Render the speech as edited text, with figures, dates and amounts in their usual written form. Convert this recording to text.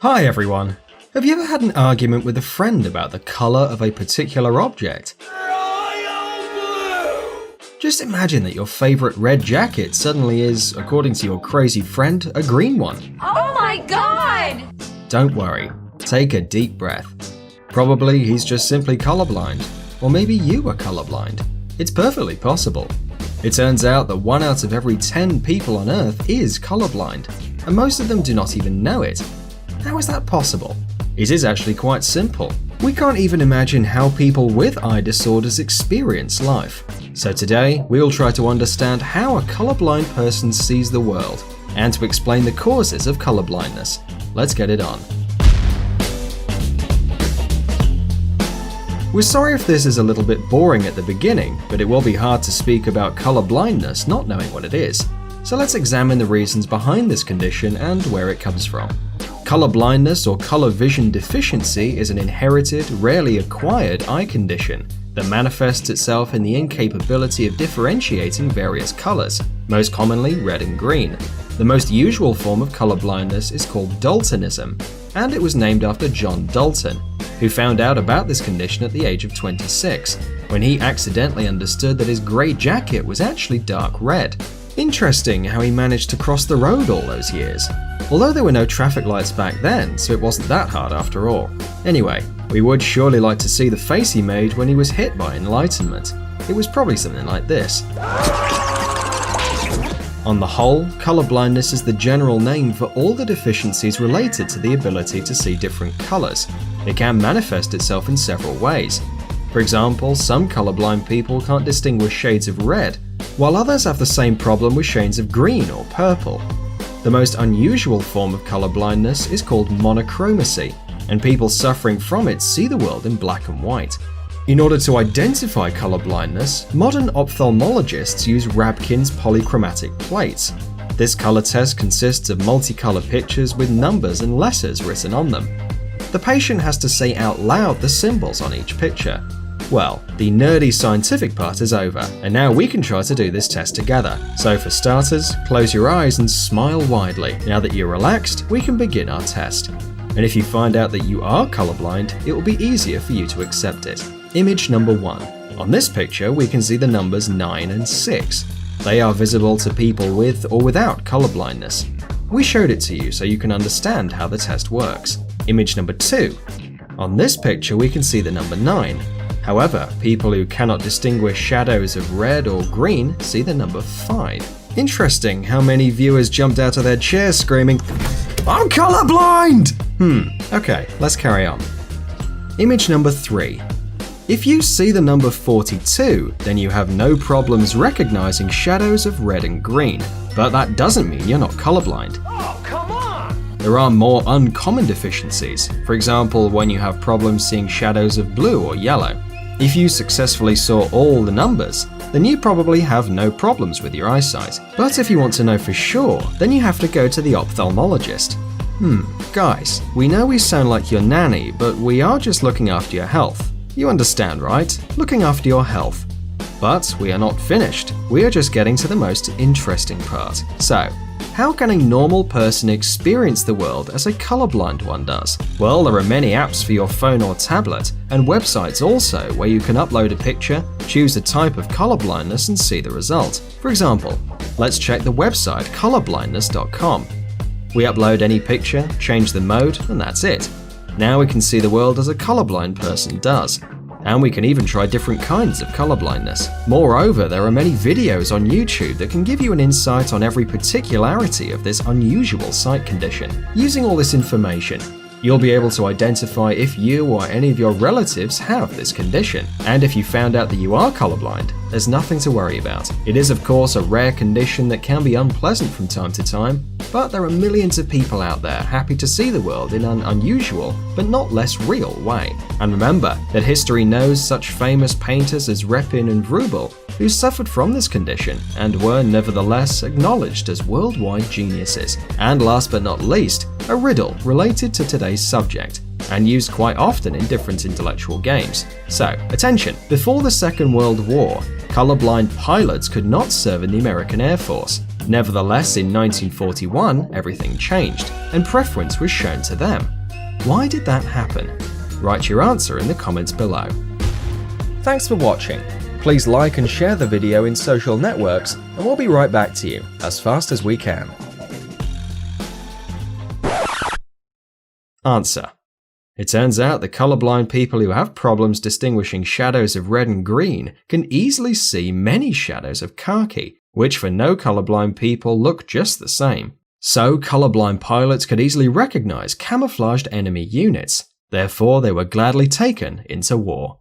Hi everyone! Have you ever had an argument with a friend about the colour of a particular object? Just imagine that your favourite red jacket suddenly is, according to your crazy friend, a green one. Oh my god! Don't worry, take a deep breath. Probably he's just simply colourblind, or maybe you are colourblind. It's perfectly possible. It turns out that 1 out of every 10 people on Earth is colourblind, and most of them do not even know it. How is that possible? It is actually quite simple. We can't even imagine how people with eye disorders experience life. So today, we'll try to understand how a colourblind person sees the world, and to explain the causes of colourblindness. Let's get it on. We're sorry if this is a little bit boring at the beginning, but it will be hard to speak about colourblindness not knowing what it is. So let's examine the reasons behind this condition and where it comes from. Colour blindness or colour vision deficiency is an inherited, rarely acquired eye condition that manifests itself in the incapability of differentiating various colours, most commonly red and green. The most usual form of colour blindness is called daltonism, and it was named after John Dalton, who found out about this condition at the age of 26, when he accidentally understood that his grey jacket was actually dark red. Interesting how he managed to cross the road all those years. Although there were no traffic lights back then, so it wasn't that hard after all. Anyway, we would surely like to see the face he made when he was hit by enlightenment. It was probably something like this. On the whole, colour blindness is the general name for all the deficiencies related to the ability to see different colours. It can manifest itself in several ways. For example, some colourblind people can't distinguish shades of red, while others have the same problem with shades of green or purple. The most unusual form of colour blindness is called monochromacy, and people suffering from it see the world in black and white. In order to identify colour blindness, modern ophthalmologists use Rabkin's polychromatic plates. This colour test consists of multicolour pictures with numbers and letters written on them. The patient has to say out loud the symbols on each picture. Well, the nerdy scientific part is over, and now we can try to do this test together. So for starters, close your eyes and smile widely. Now that you're relaxed, we can begin our test. And if you find out that you are colorblind, it will be easier for you to accept it. Image number 1. On this picture, we can see the numbers 9 and 6. They are visible to people with or without colorblindness. We showed it to you so you can understand how the test works. Image number 2. On this picture, we can see the number 9. However, people who cannot distinguish shadows of red or green see the number 5. Interesting how many viewers jumped out of their chairs screaming, "I'm colorblind!" Okay, let's carry on. Image number 3. If you see the number 42, then you have no problems recognizing shadows of red and green. But that doesn't mean you're not colorblind. Oh, come on! There are more uncommon deficiencies, for example when you have problems seeing shadows of blue or yellow. If you successfully saw all the numbers, then you probably have no problems with your eyesight. But if you want to know for sure, then you have to go to the ophthalmologist. Guys, we know we sound like your nanny, but we are just looking after your health. You understand, right? Looking after your health. But we are not finished. We are just getting to the most interesting part. So, how can a normal person experience the world as a colorblind one does? Well, there are many apps for your phone or tablet, and websites also where you can upload a picture, choose a type of colorblindness and see the result. For example, let's check the website colorblindness.com. We upload any picture, change the mode, and that's it. Now we can see the world as a colorblind person does. And we can even try different kinds of colorblindness. Moreover, there are many videos on YouTube that can give you an insight on every particularity of this unusual sight condition. Using all this information, you'll be able to identify if you or any of your relatives have this condition. And if you found out that you are colorblind, there's nothing to worry about. It is of course a rare condition that can be unpleasant from time to time, but there are millions of people out there happy to see the world in an unusual but not less real way. And remember that history knows such famous painters as Repin and Vrubel, who suffered from this condition and were nevertheless acknowledged as worldwide geniuses. And last but not least, a riddle related to today's subject, and used quite often in different intellectual games. So, attention! Before the Second World War, colorblind pilots could not serve in the American Air Force. Nevertheless, in 1941, everything changed, and preference was shown to them. Why did that happen? Write your answer in the comments below. Thanks for watching. Please like and share the video in social networks, and we'll be right back to you as fast as we can. Answer. It turns out that colorblind people who have problems distinguishing shadows of red and green can easily see many shadows of khaki, which for no colorblind people look just the same. So colorblind pilots could easily recognize camouflaged enemy units. Therefore, they were gladly taken into war.